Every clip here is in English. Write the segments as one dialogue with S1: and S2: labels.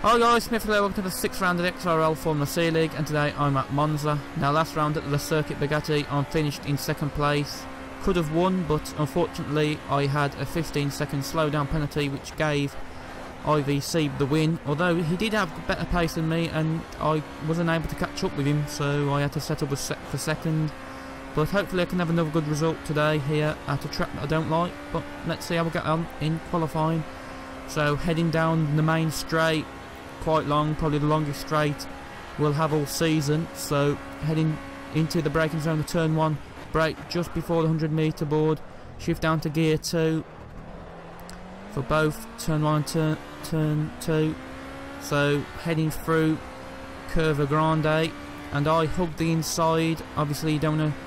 S1: Hi guys, Smith here, welcome to the 6th round of the XRL Formula C League, and today I'm at Monza. Now last round at the Circuit Bugatti I finished in 2nd place. Could have won, but unfortunately I had a 15-second slowdown penalty which gave IVC the win, although he did have better pace than me and I wasn't able to catch up with him, so I had to settle for second. But hopefully I can have another good result today here at a track that I don't like, but let's see how we get on in qualifying. So heading down the main straight, quite long, probably the longest straight we'll have all season. So heading into the braking zone of turn 1, brake just before the 100-metre board, shift down to gear 2 for both turn 1 and turn 2. So heading through Curva Grande, and I hug the inside. Obviously you don't want to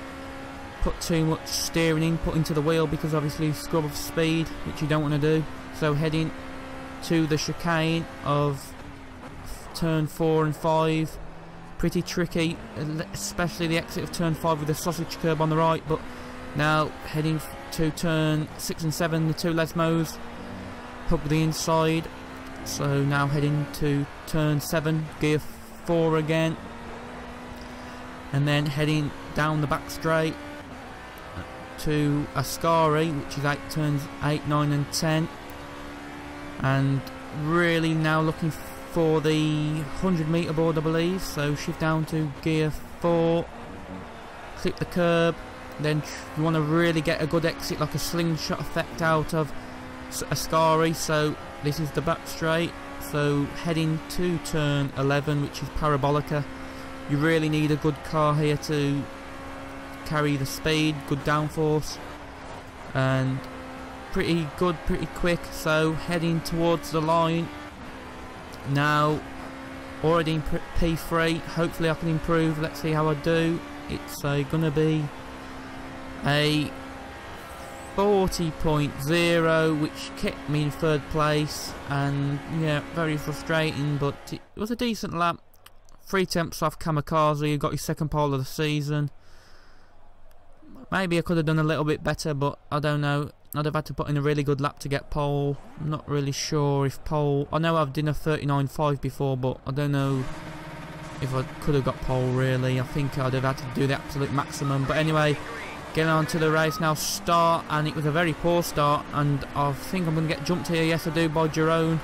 S1: put too much steering input into the wheel because obviously you scrub off speed, which you don't want to do. So heading to the chicane of turn 4 and 5, pretty tricky, especially the exit of turn 5 with the sausage curb on the right. But now heading to turn 6 and 7, the two Lesmos, hug the inside. So now heading to turn 7, gear 4 again, and then heading down the back straight to Ascari, which is turns 8, 9 and 10, and really now looking for the 100-metre board I believe. So shift down to gear 4, clip the curb, then you want to really get a good exit like a slingshot effect out of Ascari. So this is the back straight, so heading to turn 11, which is Parabolica. You really need a good car here to carry the speed, good downforce, and pretty good, pretty quick. So heading towards the line now, already in P3. Hopefully I can improve, let's see how I do. It's gonna be a 40.0, which kept me in 3rd place, and yeah, very frustrating, but it was a decent lap. 3 tenths off Kamikaze, who got his 2nd pole of the season. Maybe I could have done a little bit better, but I don't know. I'd have had to put in a really good lap to get pole. I'm not really sure if pole... I know I've done a 39.5 before, but I don't know if I could have got pole really. I think I'd have had to do the absolute maximum. But anyway, getting on to the race now. Start, and it was a very poor start, and I think I'm going to get jumped here. Yes I do, by Jerome.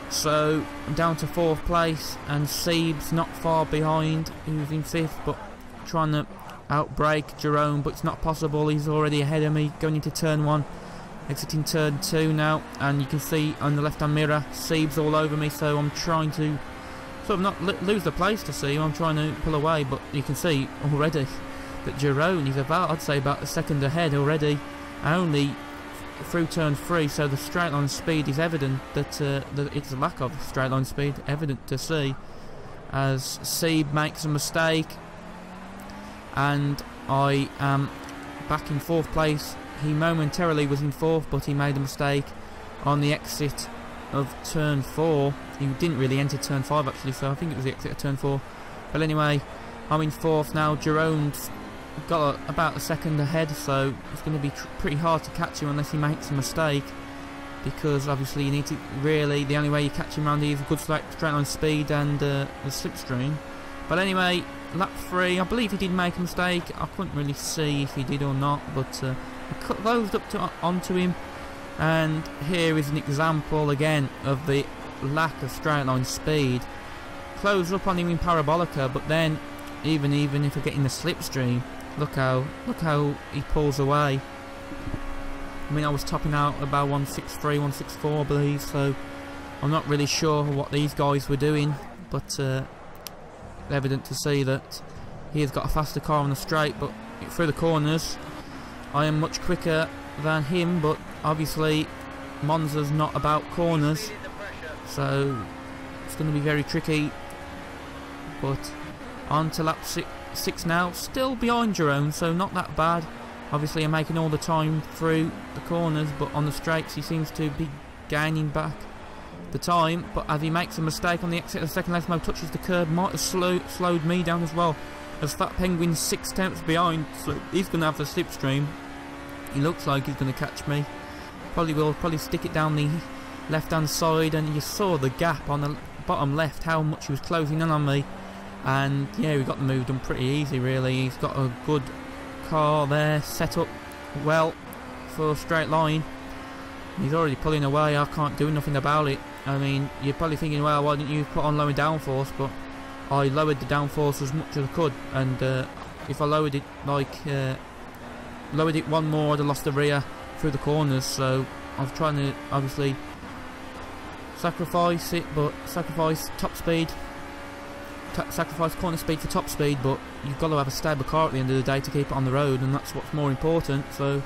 S1: So I'm down to 4th place, and Sieb's not far behind, who's in 5th, but trying to outbrake Jerome, but it's not possible. He's already ahead of me going into turn 1, exiting turn 2 now, and you can see on the left hand mirror Sieb's all over me, so I'm trying to sort of not lose the place to Sieb. I'm trying to pull away, but you can see already that Jerome is about, I'd say about a second ahead already, only through turn 3. So the straight line speed is evident that it's a lack of straight line speed, evident to see, as Sieb makes a mistake, and I am back in 4th place. He momentarily was in 4th, but he made a mistake on the exit of turn 4. He didn't really enter turn 5 actually, so I think it was the exit of turn 4. But anyway, I'm in 4th now. Jerome's got about a second ahead, so it's going to be pretty hard to catch him unless he makes a mistake, because obviously you need to really, the only way you catch him around here is a good straight line speed and the slipstream. But anyway, lap 3, I believe he did make a mistake. I couldn't really see if he did or not, but I closed up onto him, and here is an example again of the lack of straight line speed. Close up on him in Parabolica, but then even if I get in the slipstream, look how he pulls away. I mean, I was topping out about 163, 164 I believe, so I'm not really sure what these guys were doing, but evident to see that he has got a faster car on the straight. But through the corners I am much quicker than him, but obviously Monza's not about corners, so it's going to be very tricky. But on to lap 6 now, still behind Jerome, so not that bad. Obviously I'm making all the time through the corners, but on the straights he seems to be gaining back the time. But as he makes a mistake on the exit of the 2nd Lesmo, touches the curb, might have slowed me down as well, as Fat Penguin's 6 tenths behind, so he's going to have the slipstream. He looks like he's going to catch me. Probably stick it down the left hand side, and you saw the gap on the bottom left how much he was closing in on me, and yeah, we got the move done pretty easy really. He's got a good car there set up well for a straight line. He's already pulling away. I can't do nothing about it. I mean, you're probably thinking, well, why didn't you put on lower downforce? But I lowered the downforce as much as I could, and if I lowered it one more, I'd have lost the rear through the corners. So I was trying to obviously sacrifice it, but sacrifice top speed, sacrifice corner speed for top speed. But you've got to have a stable car at the end of the day to keep it on the road, and that's what's more important. So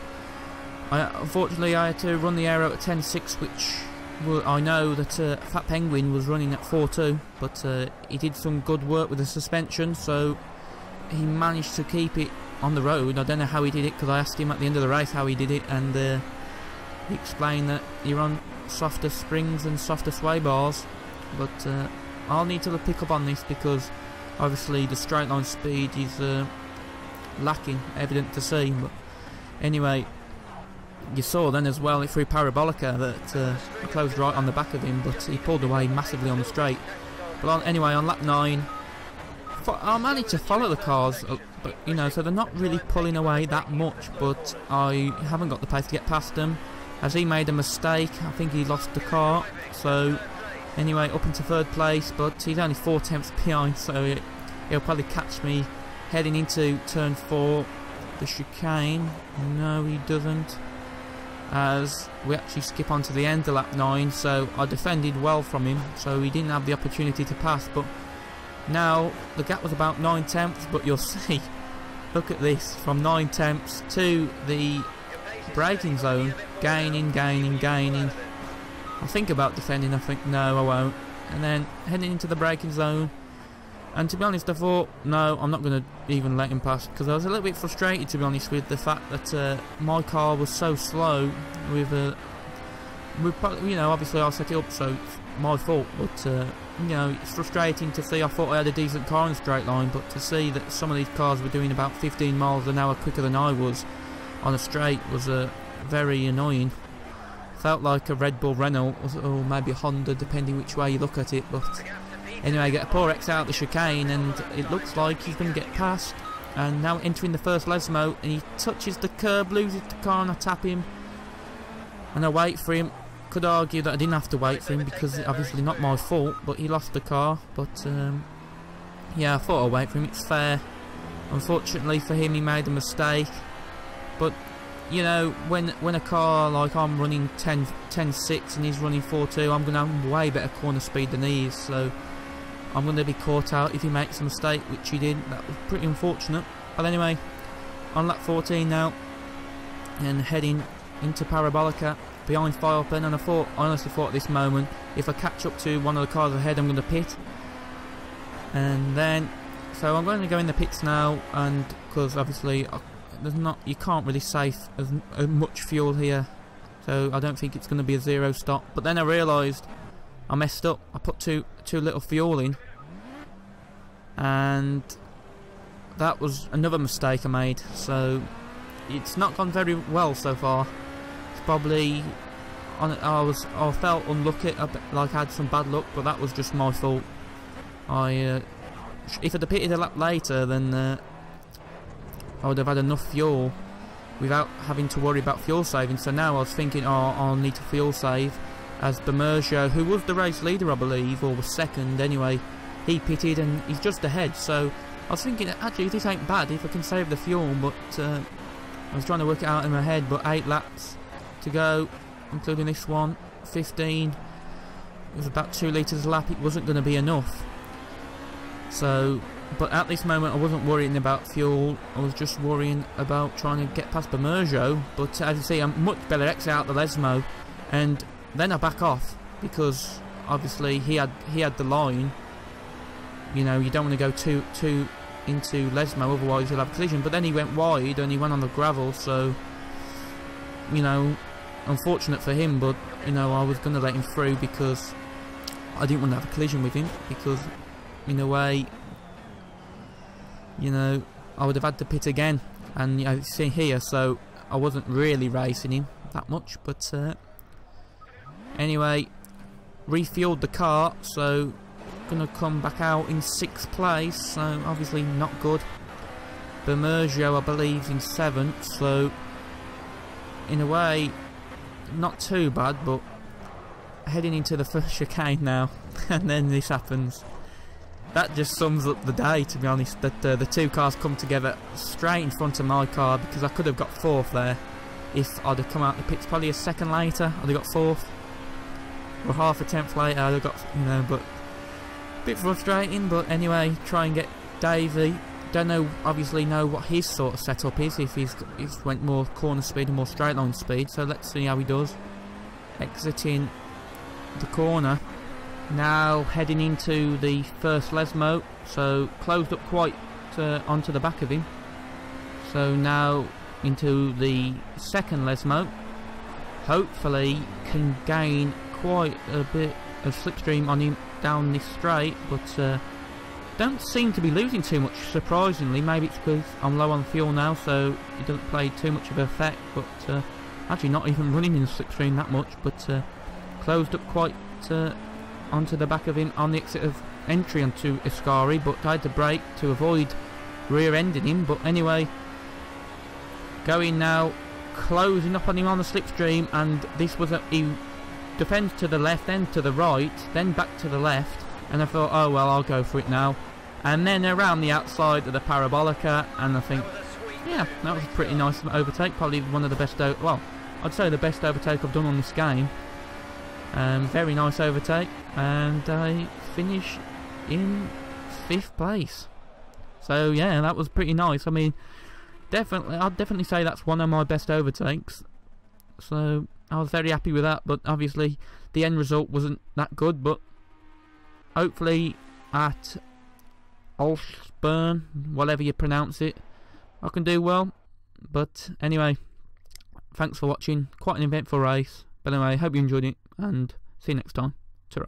S1: unfortunately I had to run the aero at 10.6, which I know that Fat Penguin was running at 4.2, but he did some good work with the suspension, so he managed to keep it on the road. I don't know how he did it, because I asked him at the end of the race how he did it, and he explained that you're on softer springs and softer sway bars. But I'll need to pick up on this, because obviously the straight line speed is lacking, evident to see. But anyway, you saw then as well through Parabolica that I closed right on the back of him, but he pulled away massively on the straight. But anyway, on lap 9, I managed to follow the cars, but you know, so they're not really pulling away that much, but I haven't got the pace to get past them. As he made a mistake, I think he lost the car. So anyway, up into 3rd place, but he's only 4 tenths behind, so he'll probably catch me heading into turn 4, the chicane. No, he doesn't, as we actually skip on to the end of lap 9. So I defended well from him, so he didn't have the opportunity to pass. But now the gap was about 9 tenths, but you'll see, look at this, from 9 tenths to the braking zone, gaining. I think about defending, I think no I won't, and then heading into the braking zone. And to be honest, I thought, no, I'm not going to even let him pass, because I was a little bit frustrated, to be honest, with the fact that my car was so slow. You know, obviously I set it up, so it's my fault, but you know, it's frustrating to see. I thought I had a decent car in a straight line, but to see that some of these cars were doing about 15 miles an hour quicker than I was on a straight was very annoying. Felt like a Red Bull Renault, or maybe a Honda, depending which way you look at it. But anyway, get a poor X out the chicane, and it looks like he's going to get past. And now entering the first Lesmo, and he touches the curb, loses the car, and I tap him. And I wait for him. Could argue that I didn't have to wait for him, because it's obviously not my fault, but he lost the car. But yeah, I thought I'd wait for him, it's fair. Unfortunately for him, he made a mistake. But you know, when a car like I'm running 10.6 and he's running 4.2, I'm going to have way better corner speed than he is, so I'm going to be caught out if he makes a mistake, which he did. That was pretty unfortunate. But anyway, on lap 14 now, and heading into Parabolica behind Firepen, and I honestly thought at this moment, if I catch up to one of the cars ahead, I'm going to pit. And then, so I'm going to go in the pits now, and because obviously you can't really save as much fuel here, so I don't think it's going to be a 0 stop. But then I realised I messed up. I put too little fuel in, and that was another mistake I made. So it's not gone very well so far. It's probably I felt unlucky, like I had some bad luck, but that was just my fault. If I'd have pitted a lap later, then I would have had enough fuel without having to worry about fuel saving. So now I was thinking, oh, I'll need to fuel save, as Bemergio, who was the race leader I believe, or was second anyway, he pitted and he's just ahead. So I was thinking, actually this ain't bad if I can save the fuel, but I was trying to work it out in my head. But 8 laps to go, including this one, 15. It was about 2 litres a lap. It wasn't going to be enough. So, but at this moment I wasn't worrying about fuel, I was just worrying about trying to get past Bemergio. But as you see, I'm much better X out the Lesmo, and then I back off, because obviously he had the line. You know, you don't want to go too into Lesmo, otherwise you'll have a collision. But then he went wide and he went on the gravel, so you know, unfortunate for him, but you know, I was going to let him through because I didn't want to have a collision with him, because in a way, you know, I would have had to pit again, and you know, see here, so I wasn't really racing him that much. But anyway, refueled the car, so going to come back out in 6th place, so obviously not good. Bermergio, I believe, in 7th, so in a way, not too bad, but heading into the first chicane now, and then this happens. That just sums up the day, to be honest, that the two cars come together straight in front of my car, because I could have got 4th there if I'd have come out the pits probably a second later. I'd have got 4th, or half a 10th later. I'd have got, you know, but a bit frustrating. But anyway, try and get Davey. Don't know, obviously know what his sort of setup is, if he's went more corner speed and more straight line speed. So let's see how he does. Exiting the corner. Now heading into the first Lesmo, so closed up quite onto the back of him. So now into the second Lesmo. Hopefully can gain quite a bit of slipstream on him down this straight, but don't seem to be losing too much, surprisingly. Maybe it's because I'm low on fuel now, so it doesn't play too much of an effect, but actually not even running in the slipstream that much, but closed up quite onto the back of him on the exit of entry onto Iscari, but I had to brake to avoid rear-ending him. But anyway, going now, closing up on him on the slipstream, and this was he defends to the left, then to the right, then back to the left, and I thought, oh well, I'll go for it now, and then around the outside of the Parabolica, and I think, yeah, that was a pretty nice overtake, probably one of the best, well, I'd say the best overtake I've done on this game. Very nice overtake, and I finish in 5th place. So yeah, that was pretty nice. I mean, I'd definitely say that's one of my best overtakes. So I was very happy with that, but obviously the end result wasn't that good. But hopefully at Olsburn, whatever you pronounce it, I can do well. But anyway, thanks for watching. Quite an eventful race. But anyway, hope you enjoyed it, and see you next time. Ta-ra.